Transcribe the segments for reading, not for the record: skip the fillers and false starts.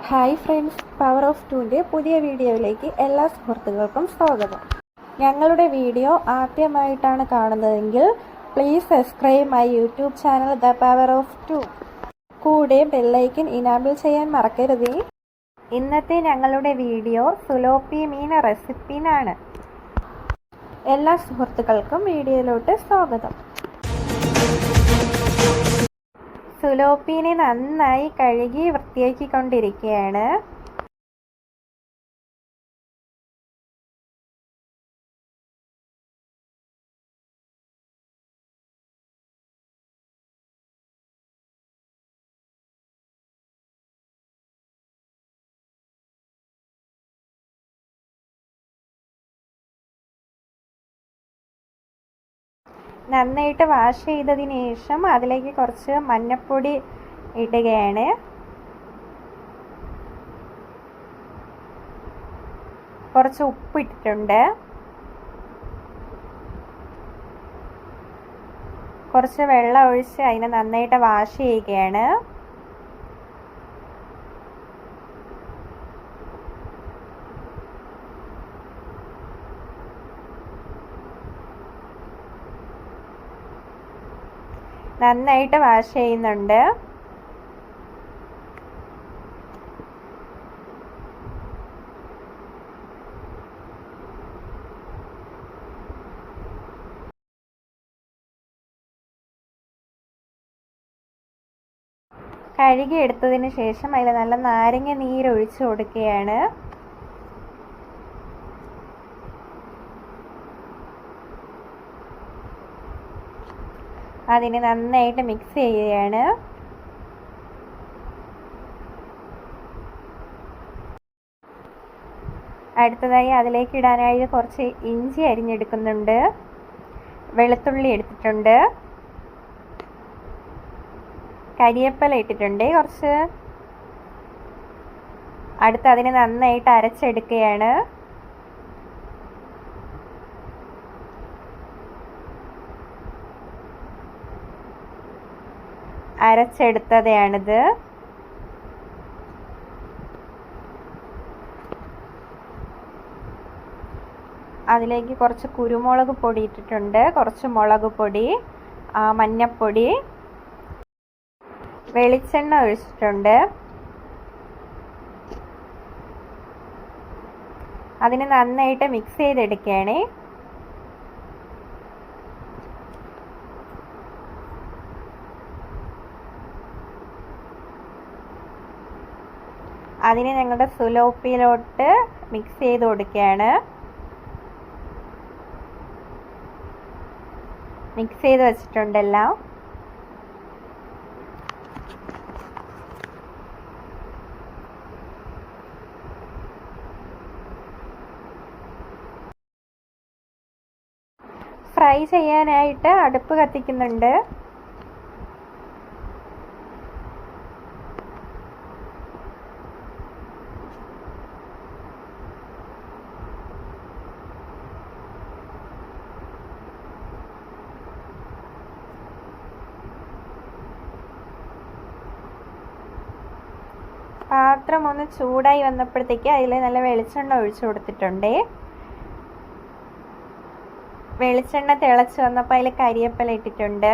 Hi friends, power of ടുവിൻ്റെ പുതിയ വീഡിയോയിലേക്ക് എല്ലാ സുഹൃത്തുക്കൾക്കും സ്വാഗതം. ഞങ്ങളുടെ വീഡിയോ ആദ്യമായിട്ടാണ് കാണുന്നതെങ്കിൽ please subscribe my YouTube channel the power of two. കൂടെ ബെല്ലൈക്കൻ ഇനാബിൾ ചെയ്യാൻ മറക്കരുതേ. ഇന്നത്തെ ഞങ്ങളുടെ വീഡിയോ സുലോപ്പി മീൻ റെസിപ്പിനാണ്. എല്ലാ സുഹൃത്തുക്കൾക്കും വീഡിയോയിലോട്ട് സ്വാഗതം. സുലോപ്പീനെ നന്നായി കഴുകി വൃത്തിയാക്കിക്കൊണ്ടിരിക്കുകയാണ്. നന്നായിട്ട് വാഷ് ചെയ്തതിന് ശേഷം അതിലേക്ക് കുറച്ച് മഞ്ഞൾപ്പൊടി ഇടുകയാണ്. കുറച്ച് ഉപ്പ് ഇട്ടിട്ടുണ്ട്. കുറച്ച് വെള്ളം ഒഴിച്ച് അതിനെ നന്നായിട്ട് വാഷ് ചെയ്യുകയാണ്. നന്നായിട്ട് വാഷ് ചെയ്യുന്നുണ്ട്. കഴുകി എടുത്തതിന് ശേഷം അതിൽ നല്ല നാരങ്ങ നീര് ഒഴിച്ചു കൊടുക്കുകയാണ്. അതിനെ നന്നായിട്ട് മിക്സ് ചെയ്യുകയാണ്. അടുത്തതായി അതിലേക്ക് ഇടാനായി കുറച്ച് ഇഞ്ചി അരിഞ്ഞെടുക്കുന്നുണ്ട്. വെളുത്തുള്ളി എടുത്തിട്ടുണ്ട്. കരിയേപ്പില ഇട്ടിട്ടുണ്ട് കുറച്ച്. അടുത്ത് അതിനെ നന്നായിട്ട് അരച്ചെടുക്കുകയാണ്. അരച്ചെടുത്തതാണിത്. അതിലേക്ക് കുറച്ച് കുരുമുളക് പൊടി ഇട്ടിട്ടുണ്ട്. കുറച്ച് മുളക് പൊടി, മഞ്ഞൾപ്പൊടി, വെളിച്ചെണ്ണ ഒഴിച്ചിട്ടുണ്ട്. അതിനെ നന്നായിട്ട് മിക്സ് ചെയ്തെടുക്കുകയാണ്. അതിനെ ഞങ്ങളുടെ സുലോപ്പിയിലോട്ട് മിക്സ് ചെയ്ത് കൊടുക്കുകയാണ്. മിക്സ് ചെയ്ത് വെച്ചിട്ടുണ്ടെല്ലാം. ഫ്രൈ ചെയ്യാനായിട്ട് അടുപ്പ് കത്തിക്കുന്നുണ്ട്. പാത്രം ഒന്ന് ചൂടായി വന്നപ്പോഴത്തേക്ക് അതിൽ നല്ല വെളിച്ചെണ്ണ ഒഴിച്ചു കൊടുത്തിട്ടുണ്ട്. വെളിച്ചെണ്ണ തിളച്ച് വന്നപ്പോൾ അതിൽ കരിയേപ്പില ഇട്ടിട്ടുണ്ട്.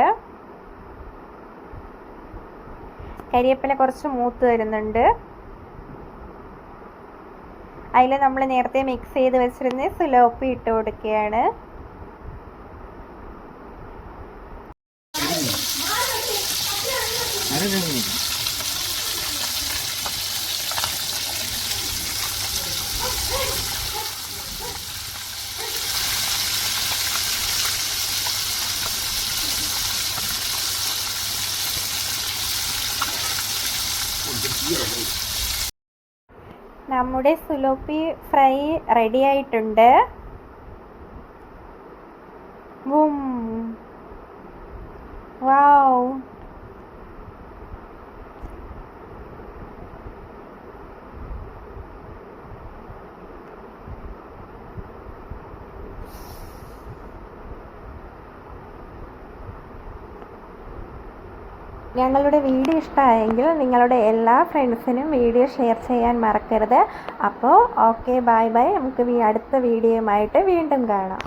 കരിയേപ്പില കുറച്ച് മൂത്ത് വരുന്നുണ്ട്. അതിൽ നമ്മൾ നേരത്തെ മിക്സ് ചെയ്ത് വെച്ചിരുന്ന സുലോപ്പി ഇട്ട് കൊടുക്കുകയാണ്. നമ്മുടെ സുലോപ്പി ഫ്രൈ റെഡി ആയിട്ടുണ്ട്. വാവ്! ഞങ്ങളുടെ വീഡിയോ ഇഷ്ടമായെങ്കിൽ നിങ്ങളുടെ എല്ലാ ഫ്രണ്ട്സിനും വീഡിയോ ഷെയർ ചെയ്യാൻ മറക്കരുത്. അപ്പോൾ ഓക്കെ, ബൈ ബൈ. നമുക്ക് അടുത്ത വീഡിയോയുമായിട്ട് വീണ്ടും കാണാം.